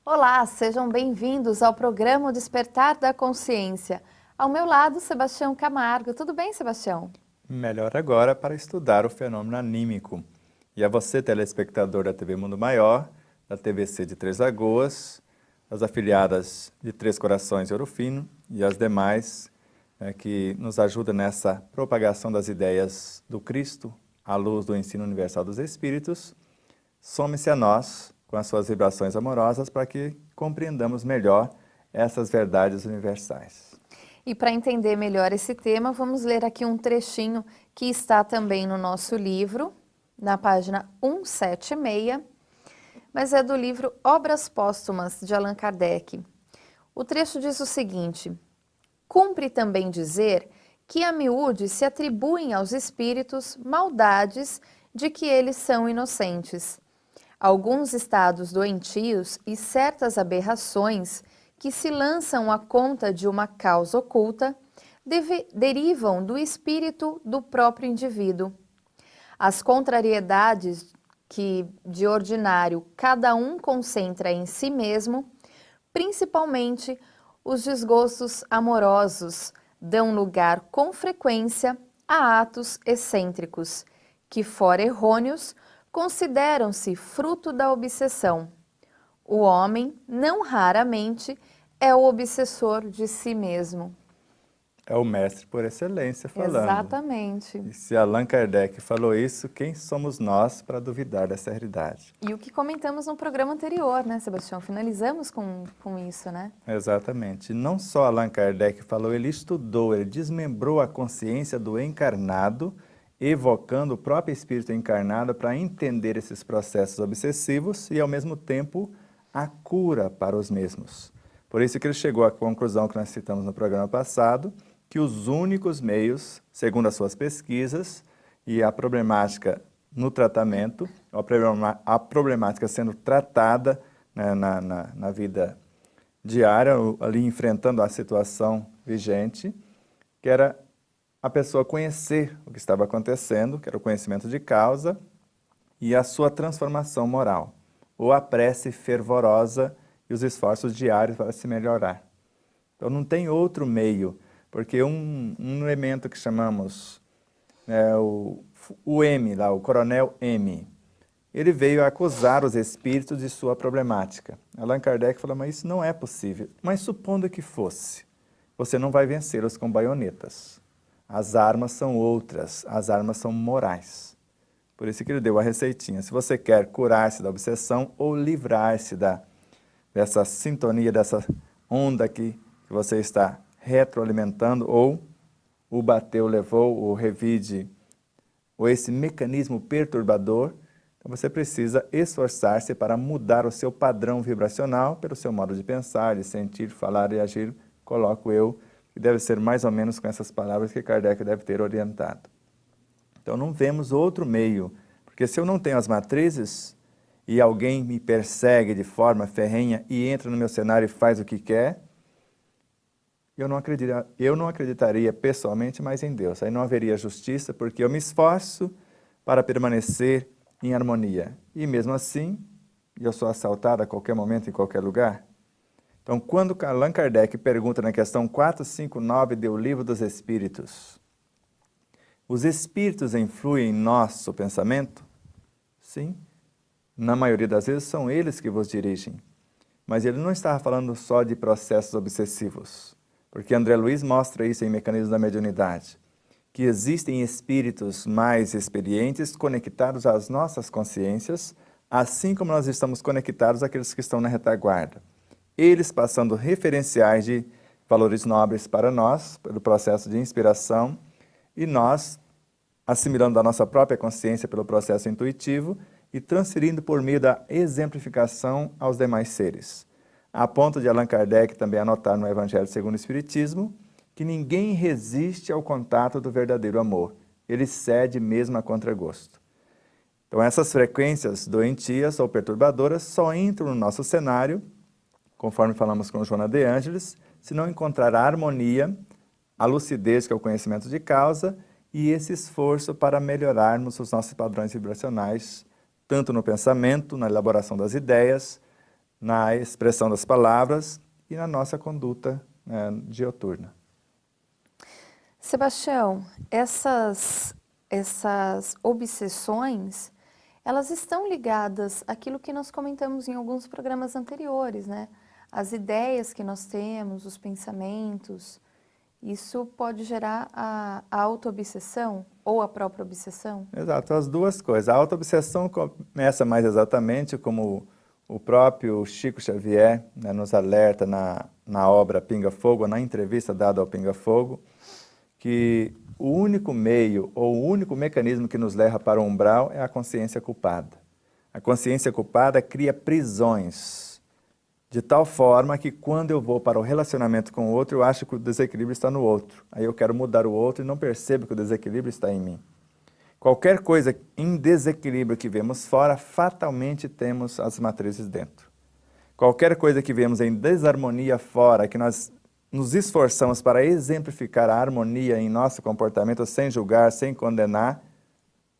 Olá, sejam bem-vindos ao programa Despertar da Consciência. Ao meu lado, Sebastião Camargo. Tudo bem, Sebastião? Melhor agora para estudar o fenômeno anímico. E a você, telespectador da TV Mundo Maior, da TVC de Três Lagoas, as afiliadas de Três Corações e Ouro Fino e as demais que nos ajudam nessa propagação das ideias do Cristo à luz do ensino universal dos Espíritos, some-se a nós com as suas vibrações amorosas para que compreendamos melhor essas verdades universais. E para entender melhor esse tema, vamos ler aqui um trechinho que está também no nosso livro, na página 176, mas é do livro Obras Póstumas, de Allan Kardec. O trecho diz o seguinte: cumpre também dizer que a miúde se atribuem aos espíritos maldades de que eles são inocentes. Alguns estados doentios e certas aberrações que se lançam à conta de uma causa oculta derivam do espírito do próprio indivíduo. As contrariedades que, de ordinário, cada um concentra em si mesmo, principalmente os desgostos amorosos, dão lugar com frequência a atos excêntricos, que, fora errôneos, consideram-se fruto da obsessão. O homem, não raramente, é o obsessor de si mesmo. É o mestre por excelência falando. Exatamente. E se Allan Kardec falou isso, quem somos nós para duvidar dessa realidade? E o que comentamos no programa anterior, né, Sebastião? Finalizamos com isso, né? Exatamente. Não só Allan Kardec falou, ele estudou, ele desmembrou a consciência do encarnado, evocando o próprio espírito encarnado para entender esses processos obsessivos e, ao mesmo tempo, a cura para os mesmos. Por isso que ele chegou à conclusão que nós citamos no programa passado, que os únicos meios, segundo as suas pesquisas, e a problemática no tratamento, a problemática sendo tratada, né, na vida diária, ali enfrentando a situação vigente, que era a pessoa conhecer o que estava acontecendo, que era o conhecimento de causa, e a sua transformação moral, ou a prece fervorosa e os esforços diários para se melhorar. Então não tem outro meio, porque um elemento que chamamos o M, lá, o coronel M, ele veio acusar os espíritos de sua problemática. Allan Kardec falou, mas isso não é possível. Mas supondo que fosse, você não vai vencê-los com baionetas. As armas são outras, as armas são morais. Por isso que ele deu a receitinha. Se você quer curar-se da obsessão ou livrar-se dessa sintonia, dessa onda que você está retroalimentando, ou o bateu, levou, o revide, ou esse mecanismo perturbador, então você precisa esforçar-se para mudar o seu padrão vibracional pelo seu modo de pensar, de sentir, falar e agir, coloco eu, que deve ser mais ou menos com essas palavras que Kardec deve ter orientado. Então não vemos outro meio, porque se eu não tenho as matrizes e alguém me persegue de forma ferrenha e entra no meu cenário e faz o que quer, eu não acreditaria pessoalmente mais em Deus. Aí não haveria justiça, porque eu me esforço para permanecer em harmonia. E mesmo assim, eu sou assaltado a qualquer momento, em qualquer lugar. Então, quando Allan Kardec pergunta na questão 459 do Livro dos Espíritos, os espíritos influem em nosso pensamento? Sim. Na maioria das vezes são eles que vos dirigem. Mas ele não estava falando só de processos obsessivos, porque André Luiz mostra isso em Mecanismos da Mediunidade, que existem espíritos mais experientes conectados às nossas consciências, assim como nós estamos conectados àqueles que estão na retaguarda. Eles passando referenciais de valores nobres para nós, pelo processo de inspiração, e nós assimilando a nossa própria consciência pelo processo intuitivo e transferindo por meio da exemplificação aos demais seres. A ponto de Allan Kardec também anotar no Evangelho segundo o Espiritismo que ninguém resiste ao contato do verdadeiro amor. Ele cede mesmo a contragosto. Então, essas frequências doentias ou perturbadoras só entram no nosso cenário, conforme falamos com Joana de Ângeles, se não encontrar a harmonia, a lucidez, que é o conhecimento de causa, e esse esforço para melhorarmos os nossos padrões vibracionais, tanto no pensamento, na elaboração das ideias, na expressão das palavras e na nossa conduta dioturna. Sebastião, essas obsessões, elas estão ligadas àquilo que nós comentamos em alguns programas anteriores, né? As ideias que nós temos, os pensamentos, isso pode gerar a auto-obsessão ou a própria obsessão? Exato, as duas coisas. A auto-obsessão começa mais exatamente como o próprio Chico Xavier nos alerta na obra Pinga Fogo, na entrevista dada ao Pinga Fogo, que o único meio ou o único mecanismo que nos leva para o umbral é a consciência culpada. A consciência culpada cria prisões, de tal forma que quando eu vou para o relacionamento com o outro, eu acho que o desequilíbrio está no outro. Aí eu quero mudar o outro e não percebo que o desequilíbrio está em mim. Qualquer coisa em desequilíbrio que vemos fora, fatalmente temos as matrizes dentro. Qualquer coisa que vemos em desarmonia fora, que nós nos esforçamos para exemplificar a harmonia em nosso comportamento, sem julgar, sem condenar,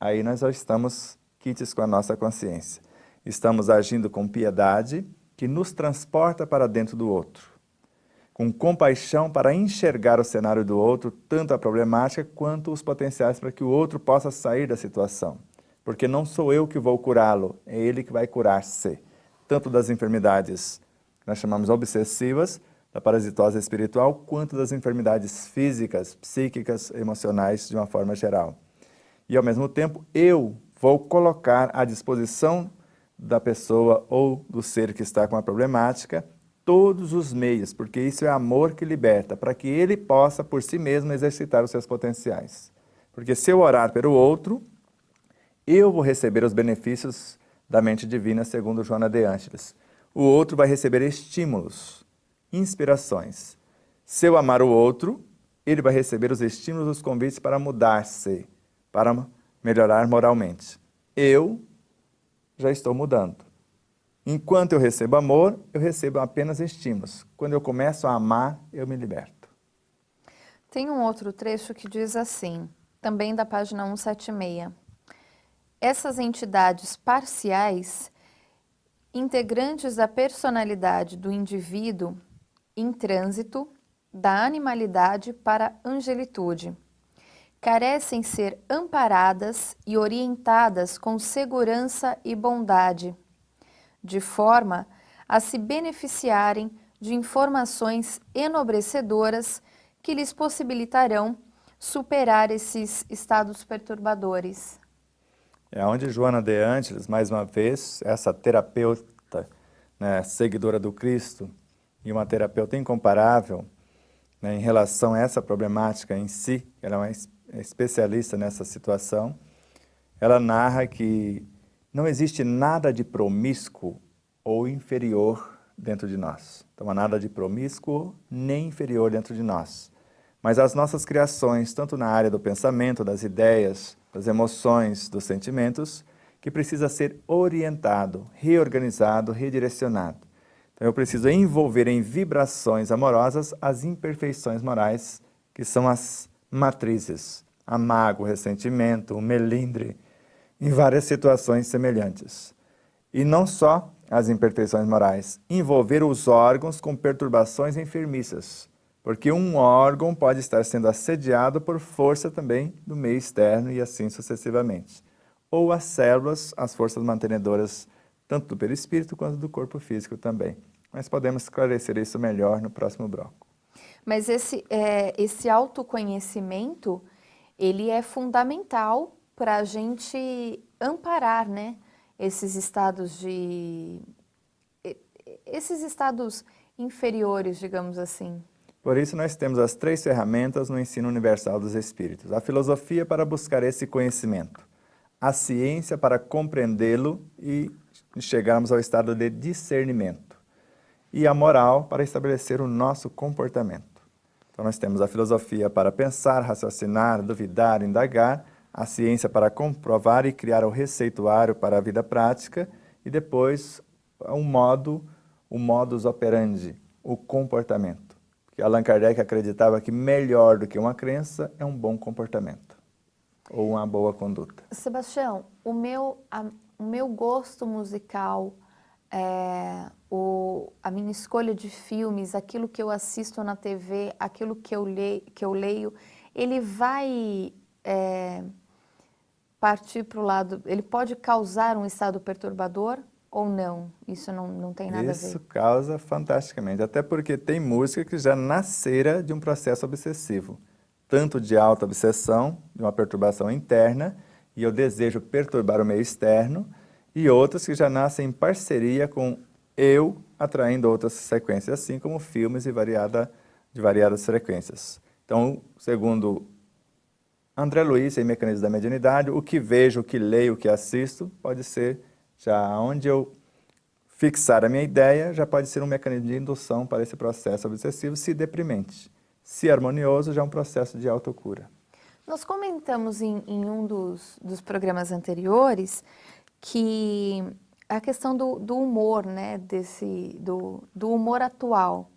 aí nós já estamos quites com a nossa consciência. Estamos agindo com piedade, que nos transporta para dentro do outro, com compaixão para enxergar o cenário do outro, tanto a problemática quanto os potenciais para que o outro possa sair da situação. Porque não sou eu que vou curá-lo, é ele que vai curar-se, tanto das enfermidades que nós chamamos obsessivas, da parasitose espiritual, quanto das enfermidades físicas, psíquicas, emocionais, de uma forma geral. E, ao mesmo tempo, eu vou colocar à disposição da pessoa ou do ser que está com a problemática todos os meios, porque isso é amor que liberta, para que ele possa, por si mesmo, exercitar os seus potenciais. Porque se eu orar pelo outro, eu vou receber os benefícios da mente divina, segundo Joana de Ângeles. O outro vai receber estímulos, inspirações. Se eu amar o outro, ele vai receber os estímulos, os convites para mudar-se, para melhorar moralmente. Eu já estou mudando. Enquanto eu recebo amor, eu recebo apenas estímulos. Quando eu começo a amar, eu me liberto. Tem um outro trecho que diz assim, também da página 176. Essas entidades parciais, integrantes da personalidade do indivíduo em trânsito, da animalidade para a angelitude, carecem ser amparadas e orientadas com segurança e bondade, de forma a se beneficiarem de informações enobrecedoras que lhes possibilitarão superar esses estados perturbadores. É onde Joana de Ângeles, mais uma vez, essa terapeuta, seguidora do Cristo, e uma terapeuta incomparável, em relação a essa problemática em si, ela é uma especialista nessa situação, ela narra que não existe nada de promíscuo ou inferior dentro de nós. Então, não há nada de promíscuo nem inferior dentro de nós. Mas as nossas criações, tanto na área do pensamento, das ideias, das emoções, dos sentimentos, que precisa ser orientado, reorganizado, redirecionado. Então, eu preciso envolver em vibrações amorosas as imperfeições morais, que são as matrizes, a mágoa, o ressentimento, o melindre, em várias situações semelhantes. E não só as imperfeições morais, envolver os órgãos com perturbações enfermiças, porque um órgão pode estar sendo assediado por força também do meio externo e assim sucessivamente. Ou as células, as forças mantenedoras, tanto do perispírito quanto do corpo físico também. Mas podemos esclarecer isso melhor no próximo bloco. Mas esse autoconhecimento, ele é fundamental para a gente amparar, né, esses estados inferiores, digamos assim. Por isso nós temos as 3 ferramentas no ensino universal dos espíritos. A filosofia para buscar esse conhecimento, a ciência para compreendê-lo e chegarmos ao estado de discernimento, e a moral para estabelecer o nosso comportamento. Então nós temos a filosofia para pensar, raciocinar, duvidar, indagar, a ciência para comprovar e criar o receituário para a vida prática, e depois o modus operandi, o comportamento. Porque Allan Kardec acreditava que melhor do que uma crença é um bom comportamento, ou uma boa conduta. Sebastião, o meu gosto musical, a minha escolha de filmes, aquilo que eu assisto na TV, aquilo que eu leio, ele vai partir para o lado, ele pode causar um estado perturbador ou não? Isso não tem nada a ver. Isso causa fantasticamente, até porque tem música que já nascera de um processo obsessivo, tanto de auto-obsessão, de uma perturbação interna, e eu desejo perturbar o meio externo, e outras que já nascem em parceria com eu atraindo outras sequências, assim como filmes de variadas frequências. Então, segundo André Luiz, em Mecanismos da Mediunidade, o que vejo, o que leio, o que assisto, pode ser já onde eu fixar a minha ideia, já pode ser um mecanismo de indução para esse processo obsessivo, se deprimente. Se harmonioso, já é um processo de autocura. Nós comentamos em um dos programas anteriores que a questão do humor, né, do humor atual.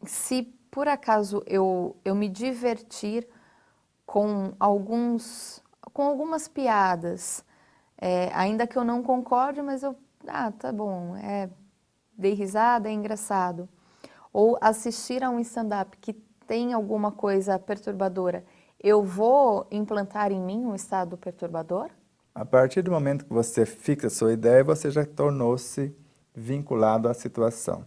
Se por acaso eu me divertir com algumas piadas, ainda que eu não concorde, mas tá bom, dei risada, é engraçado. Ou assistir a um stand-up que tem alguma coisa perturbadora, eu vou implantar em mim um estado perturbador? A partir do momento que você fixa a sua ideia, você já tornou-se vinculado à situação.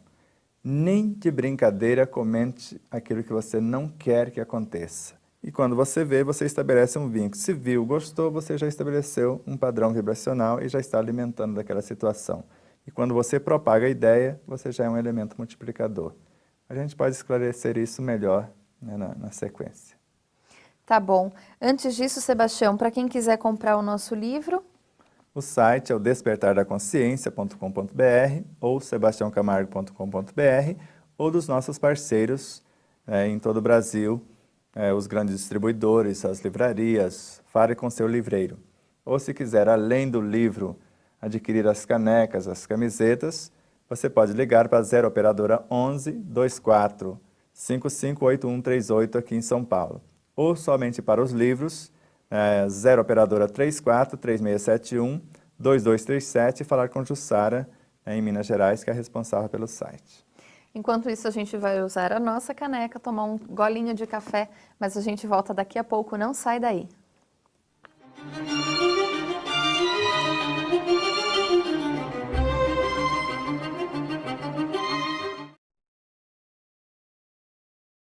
Nem de brincadeira comente aquilo que você não quer que aconteça. E quando você vê, você estabelece um vínculo. Se viu, gostou, você já estabeleceu um padrão vibracional e já está alimentando daquela situação. E quando você propaga a ideia, você já é um elemento multiplicador. A gente pode esclarecer isso melhor, né, na sequência. Tá bom. Antes disso, Sebastião, para quem quiser comprar o nosso livro... O site é o despertardaconsciência.com.br ou sebastiãocamargo.com.br ou dos nossos parceiros em todo o Brasil, os grandes distribuidores, as livrarias, fale com seu livreiro. Ou se quiser, além do livro, adquirir as canecas, as camisetas, você pode ligar para a 0 Operadora 11 24 558138 aqui em São Paulo. Ou somente para os livros, 0 Operadora 34 3671 2237 e falar com Jussara, em Minas Gerais, que é a responsável pelo site. Enquanto isso, a gente vai usar a nossa caneca, tomar um golinho de café, mas a gente volta daqui a pouco, não sai daí.